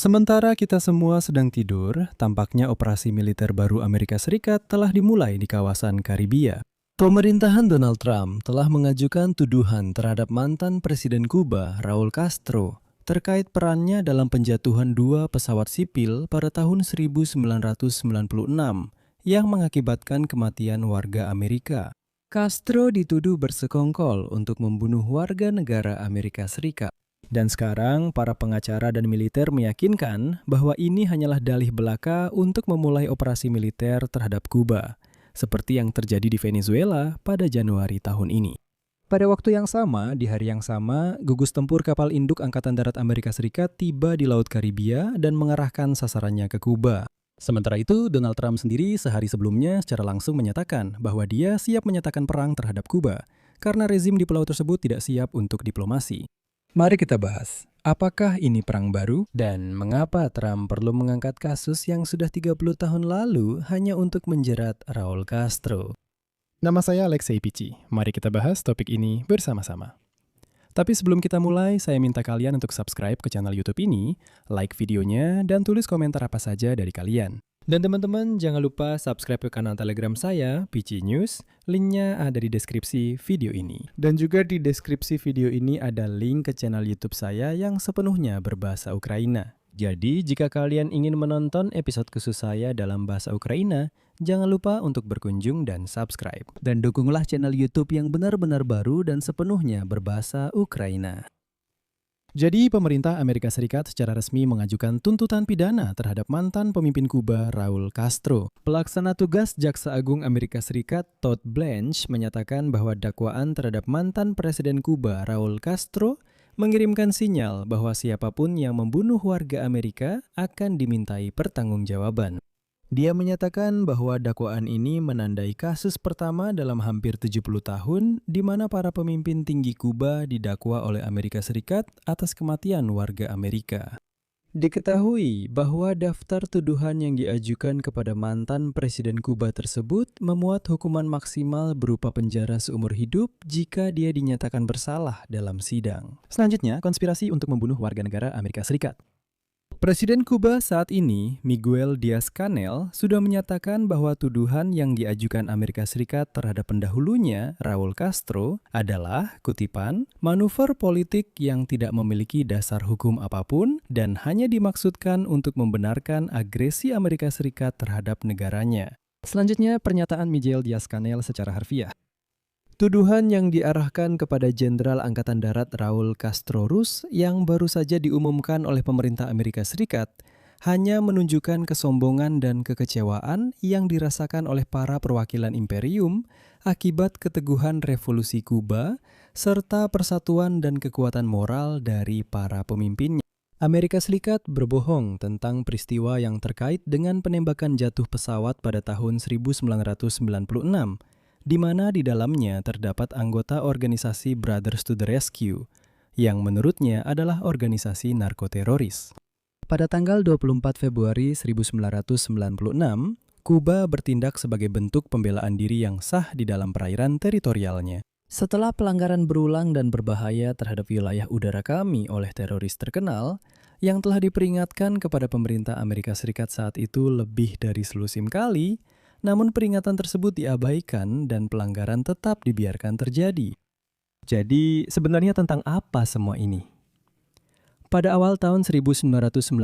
Sementara kita semua sedang tidur, tampaknya operasi militer baru Amerika Serikat telah dimulai di kawasan Karibia. Pemerintahan Donald Trump telah mengajukan tuduhan terhadap mantan Presiden Kuba, Raul Castro, terkait perannya dalam penjatuhan 2 pesawat sipil pada tahun 1996 yang mengakibatkan kematian warga Amerika. Castro dituduh bersekongkol untuk membunuh warga negara Amerika Serikat. Dan sekarang, para pengacara dan militer meyakinkan bahwa ini hanyalah dalih belaka untuk memulai operasi militer terhadap Kuba, seperti yang terjadi di Venezuela pada Januari tahun ini. Pada waktu yang sama, di hari yang sama, gugus tempur kapal induk Angkatan Darat Amerika Serikat tiba di Laut Karibia dan mengarahkan sasarannya ke Kuba. Sementara itu, Donald Trump sendiri sehari sebelumnya secara langsung menyatakan bahwa dia siap menyatakan perang terhadap Kuba, karena rezim di pulau tersebut tidak siap untuk diplomasi. Mari kita bahas, apakah ini perang baru dan mengapa Trump perlu mengangkat kasus yang sudah 30 tahun lalu hanya untuk menjerat Raul Castro. Nama saya Alexei Pichi, mari kita bahas topik ini bersama-sama. Tapi sebelum kita mulai, saya minta kalian untuk subscribe ke channel YouTube ini, like videonya, dan tulis komentar apa saja dari kalian. Dan teman-teman, jangan lupa subscribe ke kanal Telegram saya, Pichi News. Linknya ada di deskripsi video ini. Dan juga di deskripsi video ini ada link ke channel YouTube saya yang sepenuhnya berbahasa Ukraina. Jadi, jika kalian ingin menonton episode khusus saya dalam bahasa Ukraina, jangan lupa untuk berkunjung dan subscribe. Dan dukunglah channel YouTube yang benar-benar baru dan sepenuhnya berbahasa Ukraina. Jadi, pemerintah Amerika Serikat secara resmi mengajukan tuntutan pidana terhadap mantan pemimpin Kuba, Raul Castro. Pelaksana tugas Jaksa Agung Amerika Serikat, Todd Blanche, menyatakan bahwa dakwaan terhadap mantan Presiden Kuba, Raul Castro, mengirimkan sinyal bahwa siapapun yang membunuh warga Amerika akan dimintai pertanggungjawaban. Dia menyatakan bahwa dakwaan ini menandai kasus pertama dalam hampir 70 tahun di mana para pemimpin tinggi Kuba didakwa oleh Amerika Serikat atas kematian warga Amerika. Diketahui bahwa daftar tuduhan yang diajukan kepada mantan Presiden Kuba tersebut memuat hukuman maksimal berupa penjara seumur hidup jika dia dinyatakan bersalah dalam sidang. Selanjutnya, konspirasi untuk membunuh warga negara Amerika Serikat. Presiden Kuba saat ini, Miguel Diaz-Canel, sudah menyatakan bahwa tuduhan yang diajukan Amerika Serikat terhadap pendahulunya, Raul Castro, adalah, kutipan, manuver politik yang tidak memiliki dasar hukum apapun dan hanya dimaksudkan untuk membenarkan agresi Amerika Serikat terhadap negaranya. Selanjutnya, pernyataan Miguel Diaz-Canel secara harfiah. Tuduhan yang diarahkan kepada Jenderal Angkatan Darat Raul Castro Ruz yang baru saja diumumkan oleh pemerintah Amerika Serikat hanya menunjukkan kesombongan dan kekecewaan yang dirasakan oleh para perwakilan imperium akibat keteguhan revolusi Kuba serta persatuan dan kekuatan moral dari para pemimpinnya. Amerika Serikat berbohong tentang peristiwa yang terkait dengan penembakan jatuh pesawat pada tahun 1996. Di mana di dalamnya terdapat anggota organisasi Brothers to the Rescue, yang menurutnya adalah organisasi narkoteroris. Pada tanggal 24 Februari 1996, Kuba bertindak sebagai bentuk pembelaan diri yang sah di dalam perairan teritorialnya. Setelah pelanggaran berulang dan berbahaya terhadap wilayah udara kami oleh teroris terkenal, yang telah diperingatkan kepada pemerintah Amerika Serikat saat itu lebih dari selusim kali, namun peringatan tersebut diabaikan dan pelanggaran tetap dibiarkan terjadi. Jadi, sebenarnya tentang apa semua ini? Pada awal tahun 1996,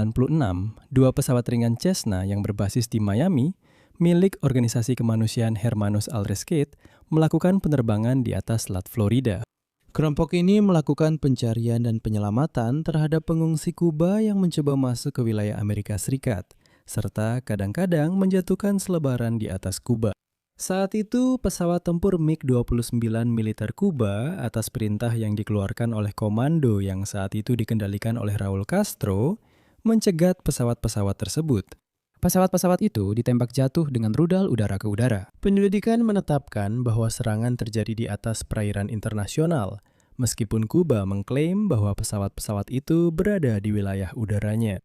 2 pesawat ringan Cessna yang berbasis di Miami, milik organisasi kemanusiaan Hermanos al Rescate, melakukan penerbangan di atas Selat Florida. Kelompok ini melakukan pencarian dan penyelamatan terhadap pengungsi Kuba yang mencoba masuk ke wilayah Amerika Serikat, serta kadang-kadang menjatuhkan selebaran di atas Kuba. Saat itu, pesawat tempur MiG-29 militer Kuba atas perintah yang dikeluarkan oleh komando yang saat itu dikendalikan oleh Raul Castro, mencegat pesawat-pesawat tersebut. Pesawat-pesawat itu ditembak jatuh dengan rudal udara ke udara. Penyelidikan menetapkan bahwa serangan terjadi di atas perairan internasional, meskipun Kuba mengklaim bahwa pesawat-pesawat itu berada di wilayah udaranya.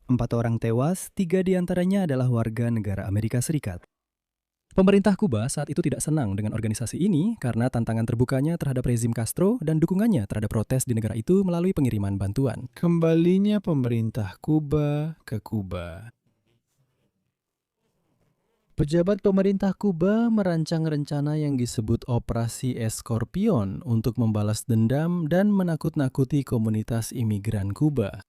4 orang tewas, 3 diantaranya adalah warga negara Amerika Serikat. Pemerintah Kuba saat itu tidak senang dengan organisasi ini karena tantangan terbukanya terhadap rezim Castro dan dukungannya terhadap protes di negara itu melalui pengiriman bantuan. Kembalinya pemerintah Kuba ke Kuba. Pejabat pemerintah Kuba merancang rencana yang disebut Operasi Escorpion untuk membalas dendam dan menakut-nakuti komunitas imigran Kuba.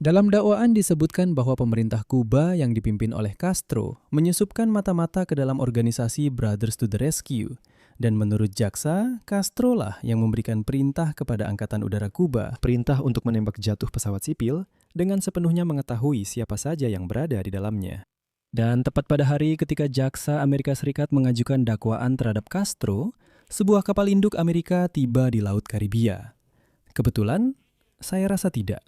Dalam dakwaan disebutkan bahwa pemerintah Kuba yang dipimpin oleh Castro menyusupkan mata-mata ke dalam organisasi Brothers to the Rescue. Dan menurut jaksa, Castro lah yang memberikan perintah kepada Angkatan Udara Kuba, perintah untuk menembak jatuh pesawat sipil dengan sepenuhnya mengetahui siapa saja yang berada di dalamnya. Dan tepat pada hari ketika jaksa Amerika Serikat mengajukan dakwaan terhadap Castro, sebuah kapal induk Amerika tiba di Laut Karibia. Kebetulan, saya rasa tidak.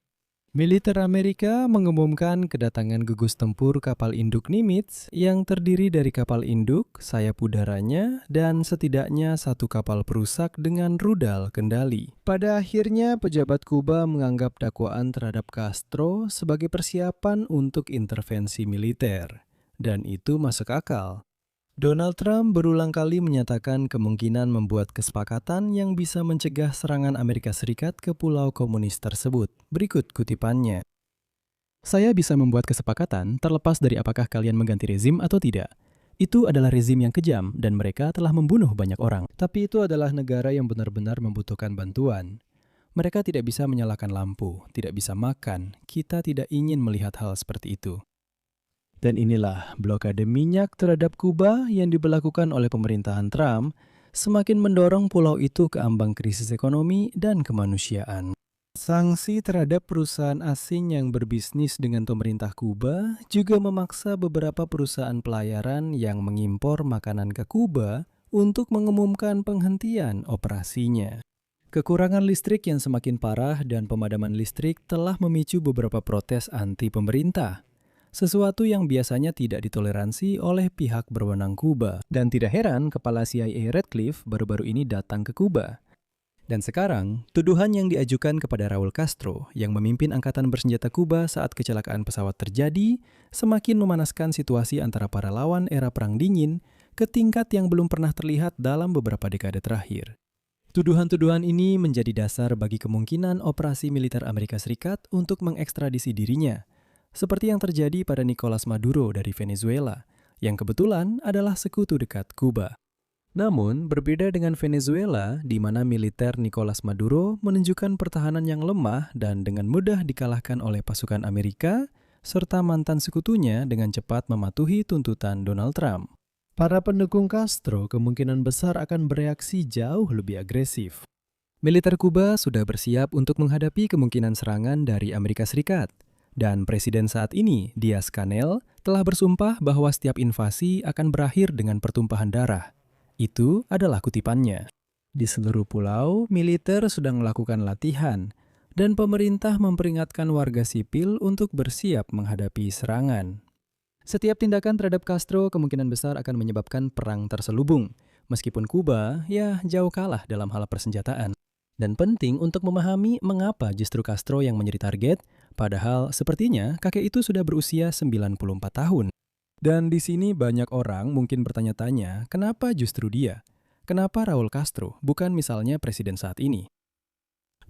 Militer Amerika mengumumkan kedatangan gugus tempur kapal induk Nimitz yang terdiri dari kapal induk, sayap udaranya, dan setidaknya satu kapal perusak dengan rudal kendali. Pada akhirnya, pejabat Kuba menganggap dakwaan terhadap Castro sebagai persiapan untuk intervensi militer. Dan itu masuk akal. Donald Trump berulang kali menyatakan kemungkinan membuat kesepakatan yang bisa mencegah serangan Amerika Serikat ke pulau komunis tersebut. Berikut kutipannya. Saya bisa membuat kesepakatan terlepas dari apakah kalian mengganti rezim atau tidak. Itu adalah rezim yang kejam dan mereka telah membunuh banyak orang. Tapi itu adalah negara yang benar-benar membutuhkan bantuan. Mereka tidak bisa menyalakan lampu, tidak bisa makan. Kita tidak ingin melihat hal seperti itu. Dan inilah blokade minyak terhadap Kuba yang diberlakukan oleh pemerintahan Trump semakin mendorong pulau itu ke ambang krisis ekonomi dan kemanusiaan. Sanksi terhadap perusahaan asing yang berbisnis dengan pemerintah Kuba juga memaksa beberapa perusahaan pelayaran yang mengimpor makanan ke Kuba untuk mengumumkan penghentian operasinya. Kekurangan listrik yang semakin parah dan pemadaman listrik telah memicu beberapa protes anti pemerintah. Sesuatu yang biasanya tidak ditoleransi oleh pihak berwenang Kuba. Dan tidak heran kepala CIA Radcliffe baru-baru ini datang ke Kuba. Dan sekarang, tuduhan yang diajukan kepada Raul Castro yang memimpin angkatan bersenjata Kuba saat kecelakaan pesawat terjadi semakin memanaskan situasi antara para lawan era Perang Dingin ke tingkat yang belum pernah terlihat dalam beberapa dekade terakhir. Tuduhan-tuduhan ini menjadi dasar bagi kemungkinan operasi militer Amerika Serikat untuk mengekstradisi dirinya, seperti yang terjadi pada Nicolas Maduro dari Venezuela, yang kebetulan adalah sekutu dekat Kuba. Namun, berbeda dengan Venezuela, di mana militer Nicolas Maduro menunjukkan pertahanan yang lemah dan dengan mudah dikalahkan oleh pasukan Amerika, serta mantan sekutunya dengan cepat mematuhi tuntutan Donald Trump. Para pendukung Castro kemungkinan besar akan bereaksi jauh lebih agresif. Militer Kuba sudah bersiap untuk menghadapi kemungkinan serangan dari Amerika Serikat. Dan presiden saat ini, Diaz-Canel, telah bersumpah bahwa setiap invasi akan berakhir dengan pertumpahan darah. Itu adalah kutipannya. Di seluruh pulau, militer sedang melakukan latihan, dan pemerintah memperingatkan warga sipil untuk bersiap menghadapi serangan. Setiap tindakan terhadap Castro kemungkinan besar akan menyebabkan perang terselubung, meskipun Kuba, jauh kalah dalam hal persenjataan. Dan penting untuk memahami mengapa justru Castro yang menjadi target, padahal sepertinya kakek itu sudah berusia 94 tahun. Dan di sini banyak orang mungkin bertanya-tanya, kenapa justru dia? Kenapa Raul Castro, bukan misalnya presiden saat ini?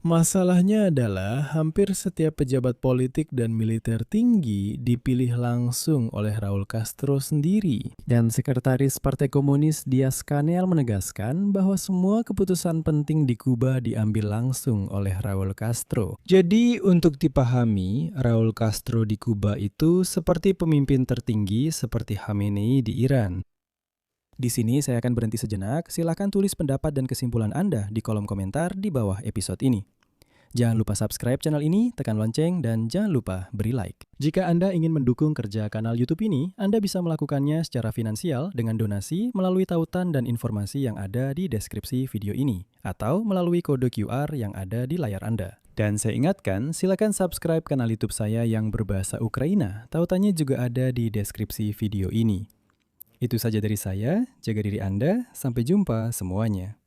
Masalahnya adalah hampir setiap pejabat politik dan militer tinggi dipilih langsung oleh Raul Castro sendiri. Dan Sekretaris Partai Komunis Diaz-Canel menegaskan bahwa semua keputusan penting di Kuba diambil langsung oleh Raul Castro. Jadi untuk dipahami, Raul Castro di Kuba itu seperti pemimpin tertinggi seperti Khamenei di Iran. Di sini saya akan berhenti sejenak, silakan tulis pendapat dan kesimpulan Anda di kolom komentar di bawah episode ini. Jangan lupa subscribe channel ini, tekan lonceng, dan jangan lupa beri like. Jika Anda ingin mendukung kerja kanal YouTube ini, Anda bisa melakukannya secara finansial dengan donasi melalui tautan dan informasi yang ada di deskripsi video ini, atau melalui kode QR yang ada di layar Anda. Dan saya ingatkan, silakan subscribe kanal YouTube saya yang berbahasa Ukraina, tautannya juga ada di deskripsi video ini. Itu saja dari saya, jaga diri Anda, sampai jumpa semuanya.